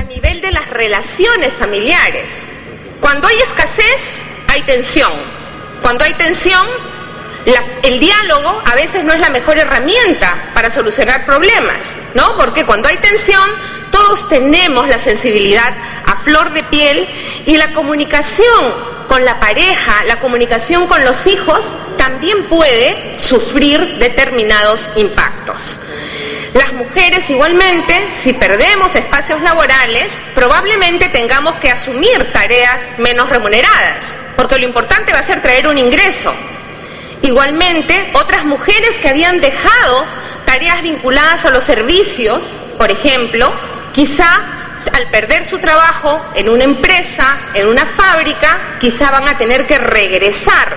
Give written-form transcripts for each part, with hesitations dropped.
nivel de las relaciones familiares. Cuando hay escasez, hay tensión. Cuando hay tensión, el diálogo a veces no es la mejor herramienta para solucionar problemas, ¿no? Porque cuando hay tensión, todos tenemos la sensibilidad a flor de piel y la comunicación con la pareja, la comunicación con los hijos, también puede sufrir determinados impactos. Las mujeres igualmente, si perdemos espacios laborales, probablemente tengamos que asumir tareas menos remuneradas, porque lo importante va a ser traer un ingreso. Igualmente, otras mujeres que habían dejado tareas vinculadas a los servicios, por ejemplo, quizá al perder su trabajo en una empresa, en una fábrica, quizá van a tener que regresar,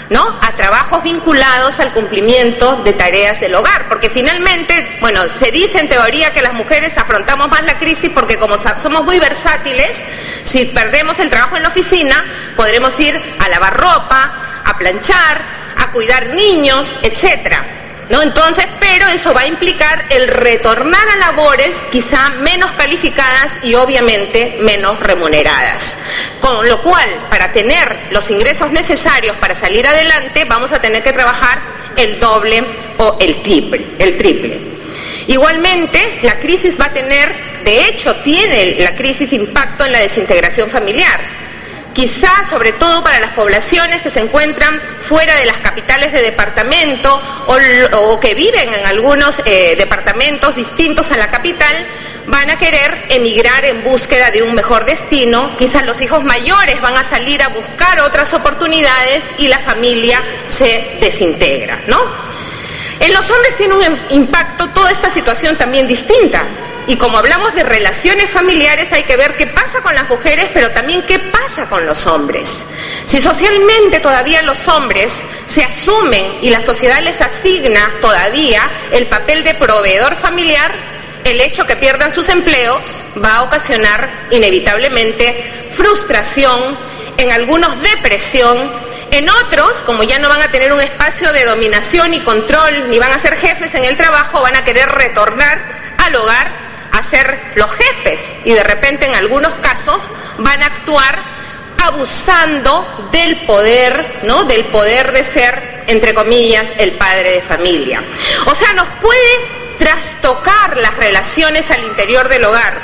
¿no?, a trabajos vinculados al cumplimiento de tareas del hogar, porque finalmente, bueno, se dice en teoría que las mujeres afrontamos más la crisis porque como somos muy versátiles, si perdemos el trabajo en la oficina, podremos ir a lavar ropa, a planchar, a cuidar niños, etcétera, ¿no? Entonces, pero eso va a implicar el retornar a labores quizá menos calificadas y obviamente menos remuneradas. Con lo cual, para tener los ingresos necesarios para salir adelante, vamos a tener que trabajar el doble o el triple. Igualmente, la crisis va a tener, de hecho, tiene la crisis impacto en la desintegración familiar. Quizá, sobre todo para las poblaciones que se encuentran fuera de las capitales de departamento o que viven en algunos departamentos distintos a la capital, van a querer emigrar en búsqueda de un mejor destino. Quizás los hijos mayores van a salir a buscar otras oportunidades y la familia se desintegra, ¿no? En los hombres tiene un impacto toda esta situación también distinta. Y como hablamos de relaciones familiares, hay que ver qué pasa con las mujeres, pero también qué pasa con los hombres. Si socialmente todavía los hombres se asumen y la sociedad les asigna todavía el papel de proveedor familiar, el hecho que pierdan sus empleos va a ocasionar inevitablemente frustración, en algunos depresión, en otros, como ya no van a tener un espacio de dominación y control, ni van a ser jefes en el trabajo, van a querer retornar al hogar a ser los jefes y de repente en algunos casos van a actuar abusando del poder, ¿no?, del poder de ser, entre comillas, el padre de familia. O sea, nos puede trastocar las relaciones al interior del hogar.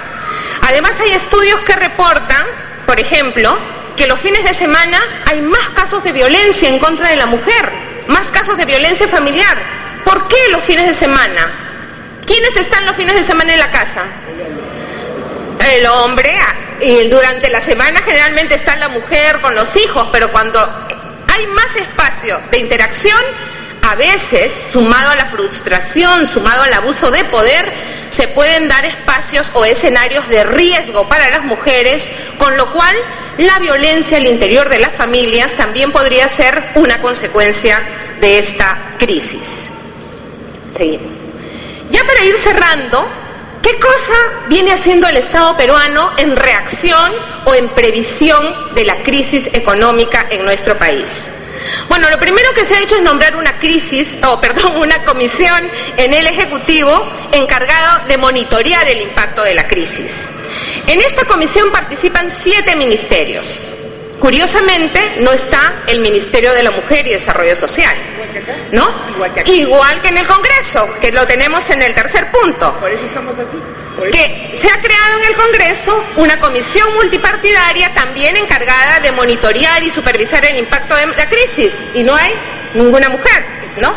Además, hay estudios que reportan, por ejemplo, que los fines de semana hay más casos de violencia en contra de la mujer, más casos de violencia familiar. ¿Por qué los fines de semana? ¿Quiénes están los fines de semana en la casa? El hombre, y durante la semana generalmente está la mujer con los hijos, pero cuando hay más espacio de interacción, a veces, sumado a la frustración, sumado al abuso de poder, se pueden dar espacios o escenarios de riesgo para las mujeres, con lo cual la violencia al interior de las familias también podría ser una consecuencia de esta crisis. Seguimos. Ya para ir cerrando, ¿qué cosa viene haciendo el Estado peruano en reacción o en previsión de la crisis económica en nuestro país? Bueno, lo primero que se ha hecho es nombrar una comisión en el Ejecutivo encargada de monitorear el impacto de la crisis. En esta comisión participan 7 ministerios. Curiosamente, no está el Ministerio de la Mujer y Desarrollo Social, ¿no? Igual que en el Congreso, que lo tenemos en el tercer punto. Por eso estamos aquí. Que se ha creado en el Congreso una comisión multipartidaria también encargada de monitorear y supervisar el impacto de la crisis, y no hay ninguna mujer, ¿no?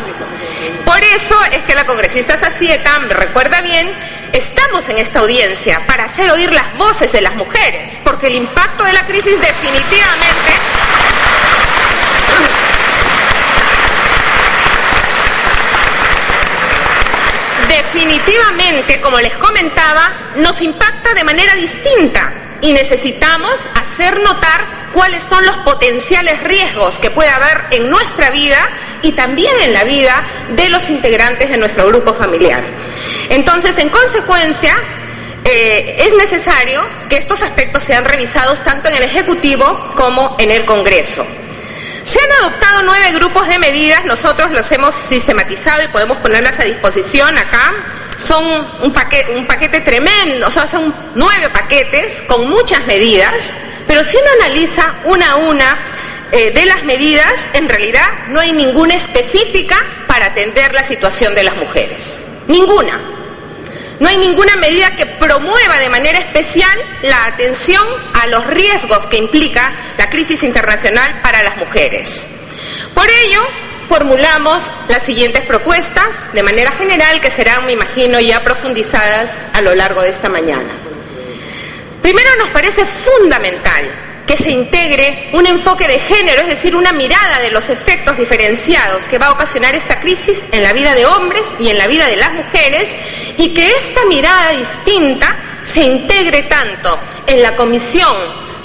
Por eso es que la congresista Zazieta, me recuerda bien, estamos en esta audiencia para hacer oír las voces de las mujeres, porque el impacto de la crisis definitivamente, como les comentaba, nos impacta de manera distinta y necesitamos hacer notar cuáles son los potenciales riesgos que puede haber en nuestra vida y también en la vida de los integrantes de nuestro grupo familiar. Entonces, en consecuencia, es necesario que estos aspectos sean revisados tanto en el Ejecutivo como en el Congreso. Se han adoptado 9 grupos de medidas, nosotros los hemos sistematizado y podemos ponerlas a disposición acá. son un paquete tremendo, o sea, son 9 paquetes con muchas medidas, pero si uno analiza una a una de las medidas, en realidad no hay ninguna específica para atender la situación de las mujeres. Ninguna. No hay ninguna medida que promueva de manera especial la atención a los riesgos que implica la crisis internacional para las mujeres. Por ello, formulamos las siguientes propuestas de manera general que serán, me imagino, ya profundizadas a lo largo de esta mañana. Primero, nos parece fundamental que se integre un enfoque de género, es decir, una mirada de los efectos diferenciados que va a ocasionar esta crisis en la vida de hombres y en la vida de las mujeres, y que esta mirada distinta se integre tanto en la comisión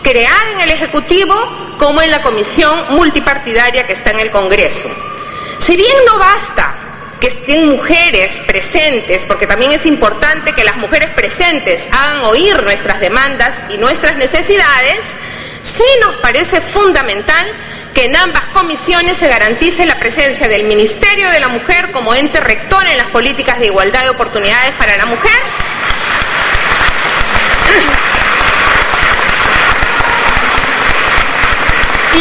creada en el Ejecutivo como en la comisión multipartidaria que está en el Congreso. Si bien no basta que estén mujeres presentes, porque también es importante que las mujeres presentes hagan oír nuestras demandas y nuestras necesidades, sí nos parece fundamental que en ambas comisiones se garantice la presencia del Ministerio de la Mujer como ente rector en las políticas de igualdad de oportunidades para la mujer,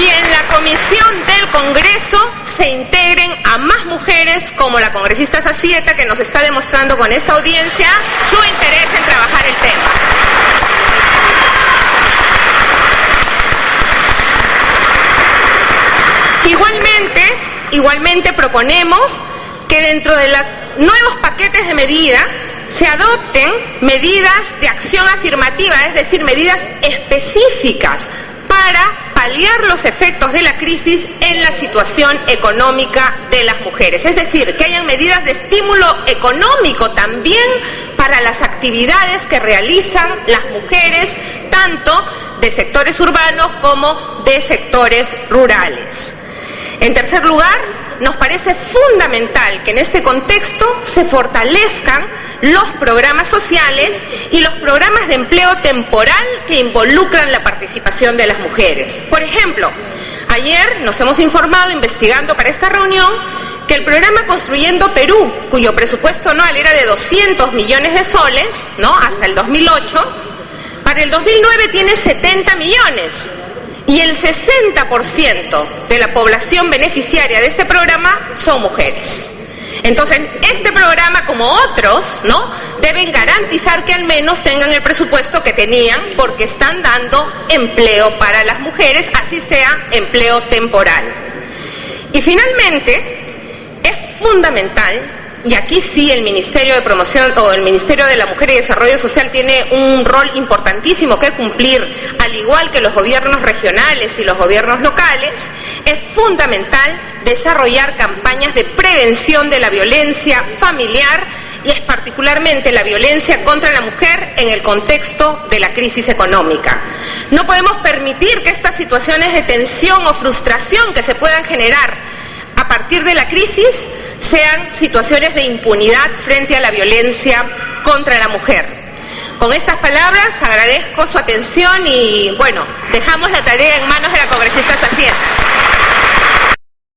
y en la comisión del Congreso se integren a más mujeres como la congresista Zazieta, que nos está demostrando con esta audiencia su interés en trabajar el tema. Igualmente proponemos que dentro de los nuevos paquetes de medida se adopten medidas de acción afirmativa, es decir, medidas específicas para paliar los efectos de la crisis en la situación económica de las mujeres. Es decir, que hayan medidas de estímulo económico también para las actividades que realizan las mujeres, tanto de sectores urbanos como de sectores rurales. En tercer lugar, nos parece fundamental que en este contexto se fortalezcan los programas sociales y los programas de empleo temporal que involucran la participación de las mujeres. Por ejemplo, ayer nos hemos informado, investigando para esta reunión, que el programa Construyendo Perú, cuyo presupuesto anual era de 200 millones de soles, ¿no?, hasta el 2008, para el 2009 tiene 70 millones. Y el 60% de la población beneficiaria de este programa son mujeres. Entonces, este programa, como otros, ¿no?, deben garantizar que al menos tengan el presupuesto que tenían, porque están dando empleo para las mujeres, así sea empleo temporal. Y finalmente, es fundamental, y aquí sí el Ministerio de Promoción o el Ministerio de la Mujer y Desarrollo Social tiene un rol importantísimo que cumplir, al igual que los gobiernos regionales y los gobiernos locales, es fundamental desarrollar campañas de prevención de la violencia familiar y es particularmente la violencia contra la mujer en el contexto de la crisis económica. No podemos permitir que estas situaciones de tensión o frustración que se puedan generar a partir de la crisis sean situaciones de impunidad frente a la violencia contra la mujer. Con estas palabras agradezco su atención y, bueno, dejamos la tarea en manos de la congresista Zazieta.